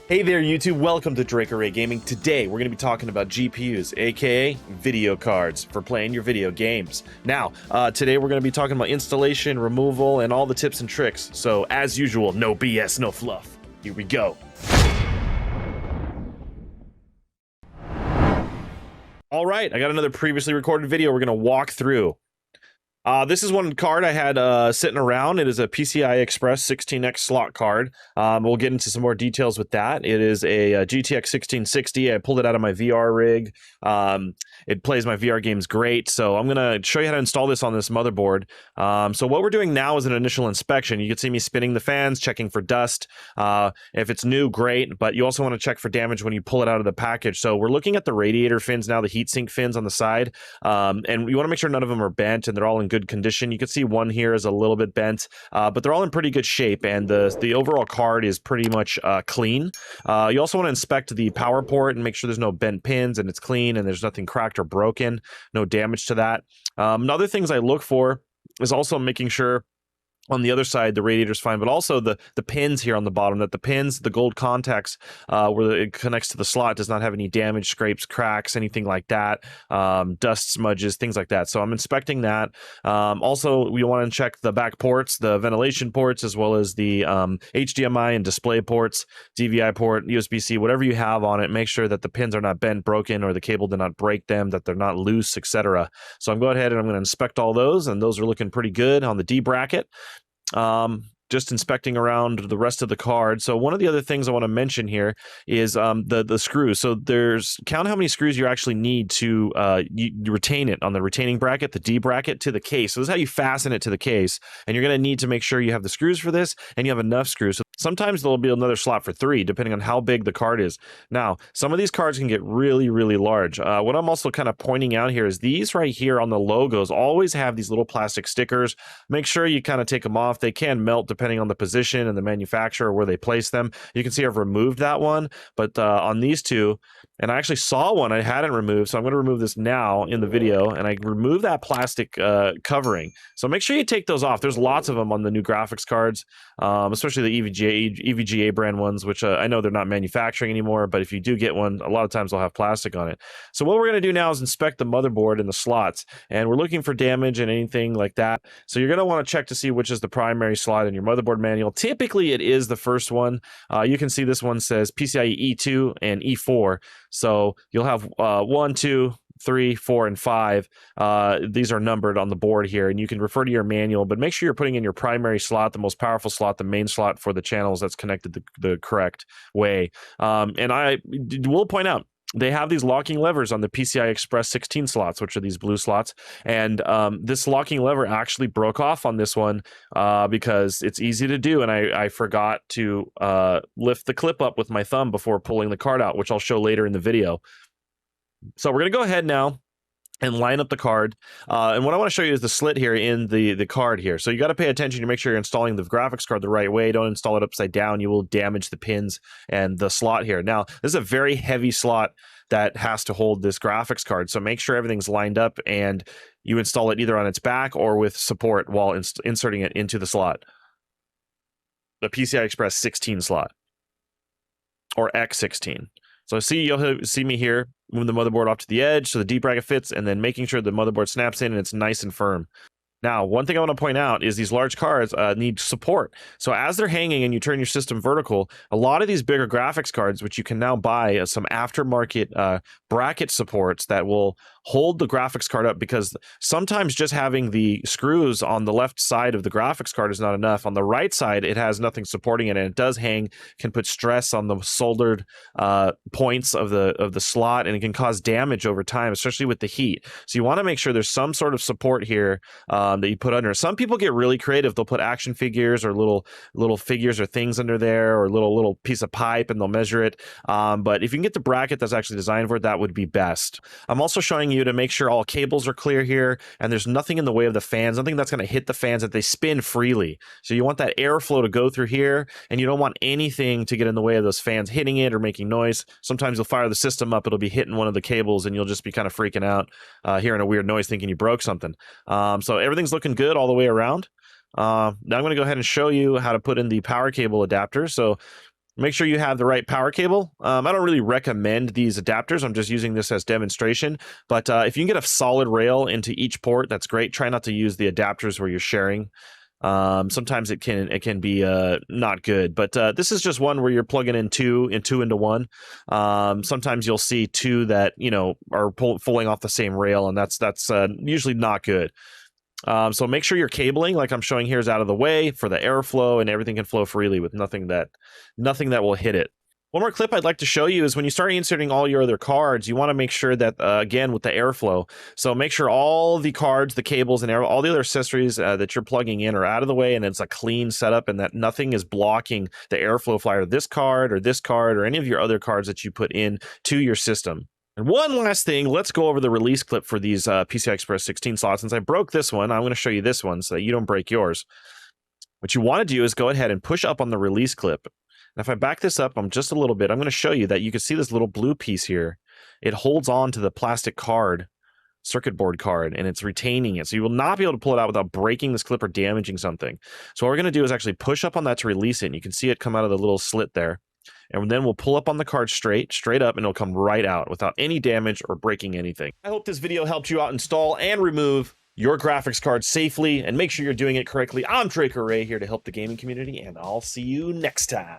Hey there YouTube, welcome to Draco Ray Gaming. Today we're going to be talking about GPUs, aka video cards, for playing your video games. Now, today we're going to be talking about installation, removal, and all the tips and tricks. So as usual, no BS, no fluff. Here we go. Alright, I got another previously recorded video we're going to walk through. This is one card I had sitting around. It is a PCI Express 16X slot card. We'll get into some more details with that. It is a GTX 1660. I pulled it out of my VR rig. It plays my VR games great. So I'm going to show you how to install this on this motherboard. So what we're doing now is an initial inspection. You can see me spinning the fans, checking for dust. If it's new, great. But you also want to check for damage when you pull it out of the package. So we're looking at the radiator fins now, the heatsink fins on the side. And you want to make sure none of them are bent and they're all in good condition. You can see one here is a little bit bent, but they're all in pretty good shape, and the overall card is pretty much clean. You also want to inspect the power port and make sure there's no bent pins and it's clean and there's nothing cracked or broken, no damage to that. Other things I look for is also making sure on the other side the radiator's fine, but also the pins here on the bottom, that the pins, the gold contacts where it connects to the slot does not have any damage, scrapes, cracks, anything like that, dust smudges, things like that. So I'm inspecting that. Also, we want to check the back ports, the ventilation ports, as well as the HDMI and display ports, DVI port, USB-C, whatever you have on it. Make sure that the pins are not bent, broken, or the cable did not break them, that they're not loose, etc. So I'm going ahead and I'm going to inspect all those, and those are looking pretty good on the D bracket. Just inspecting around the rest of the card. So one of the other things I want to mention here is the screws. So count how many screws you actually need to you retain it on the retaining bracket, the D bracket, to the case. So this is how you fasten it to the case, and you're going to need to make sure you have the screws for this and you have enough screws. So sometimes there'll be another slot for 3, depending on how big the card is. Now, some of these cards can get really, really large. What I'm also kind of pointing out here is these right here on the logos always have these little plastic stickers. Make sure you kind of take them off. They can melt depending on the position and the manufacturer where they place them. You can see I've removed that one, but on these two, and I actually saw one I hadn't removed, so I'm going to remove this now in the video, and I remove that plastic covering. So make sure you take those off. There's lots of them on the new graphics cards, especially the EVGA brand ones, which I know they're not manufacturing anymore, but if you do get one, a lot of times they'll have plastic on it. So what we're going to do now is inspect the motherboard and the slots, and we're looking for damage and anything like that. So you're going to want to check to see which is the primary slot in your motherboard manual. Typically, it is the first one. You can see this one says PCIe E2 and E4. So you'll have 1, 2, 3, 4, and 5. These are numbered on the board here, and you can refer to your manual, but make sure you're putting in your primary slot, the most powerful slot, the main slot for the channels that's connected the correct way. And I will point out, they have these locking levers on the PCI Express 16 slots, which are these blue slots. And this locking lever actually broke off on this one because it's easy to do. And I forgot to lift the clip up with my thumb before pulling the card out, which I'll show later in the video. So we're going to go ahead now and line up the card. And what I want to show you is the slit here in the card here. So you got to pay attention to make sure you're installing the graphics card the right way. Don't install it upside down. You will damage the pins and the slot here. Now, this is a very heavy slot that has to hold this graphics card. So make sure everything's lined up and you install it either on its back or with support while inserting it into the slot. The PCI Express 16 slot or X16. So you'll see me here, move the motherboard off to the edge so the D bracket fits, and then making sure the motherboard snaps in and it's nice and firm. Now, one thing I want to point out is these large cards need support. So as they're hanging and you turn your system vertical, a lot of these bigger graphics cards, which you can now buy some aftermarket bracket supports that will hold the graphics card up, because sometimes just having the screws on the left side of the graphics card is not enough. On the right side, it has nothing supporting it, and it does hang, can put stress on the soldered points of the slot, and it can cause damage over time, especially with the heat. So you want to make sure there's some sort of support here that you put under. Some people get really creative. They'll put action figures or little figures or things under there, or a little piece of pipe, and they'll measure it. But if you can get the bracket that's actually designed for it, that would be best. I'm also showing you to make sure all cables are clear here, and there's nothing in the way of the fans, nothing that's going to hit the fans, that they spin freely. So you want that airflow to go through here, and you don't want anything to get in the way of those fans hitting it or making noise. Sometimes you'll fire the system up, it'll be hitting one of the cables, and you'll just be kind of freaking out, hearing a weird noise, thinking you broke something. So everything's looking good all the way around. Now I'm going to go ahead and show you how to put in the power cable adapter. So Make sure you have the right power cable. I don't really recommend these adapters. I'm just using this as demonstration. But if you can get a solid rail into each port, that's great. Try not to use the adapters where you're sharing. Sometimes it can be not good. But this is just one where you're plugging in two into one. Sometimes you'll see two that are pulling off the same rail, and that's usually not good. So make sure your cabling, like I'm showing here, is out of the way for the airflow, and everything can flow freely with nothing that will hit it. One more clip I'd like to show you is when you start inserting all your other cards, you want to make sure that, again, with the airflow, so make sure all the cards, the cables, and all the other accessories that you're plugging in are out of the way, and it's a clean setup, and that nothing is blocking the airflow flyer of this card or any of your other cards that you put in to your system. And one last thing, let's go over the release clip for these PCI Express 16 slots. Since I broke this one, I'm going to show you this one so that you don't break yours. What you want to do is go ahead and push up on the release clip. And if I back this up just a little bit, I'm going to show you that you can see this little blue piece here. It holds on to the plastic card, circuit board card, and it's retaining it. So you will not be able to pull it out without breaking this clip or damaging something. So what we're going to do is actually push up on that to release it. And you can see it come out of the little slit there. And then we'll pull up on the card straight up, and it'll come right out without any damage or breaking anything. I hope this video helped you out install and remove your graphics card safely, and make sure you're doing it correctly. I'm Draco Ray, here to help the gaming community, and I'll see you next time.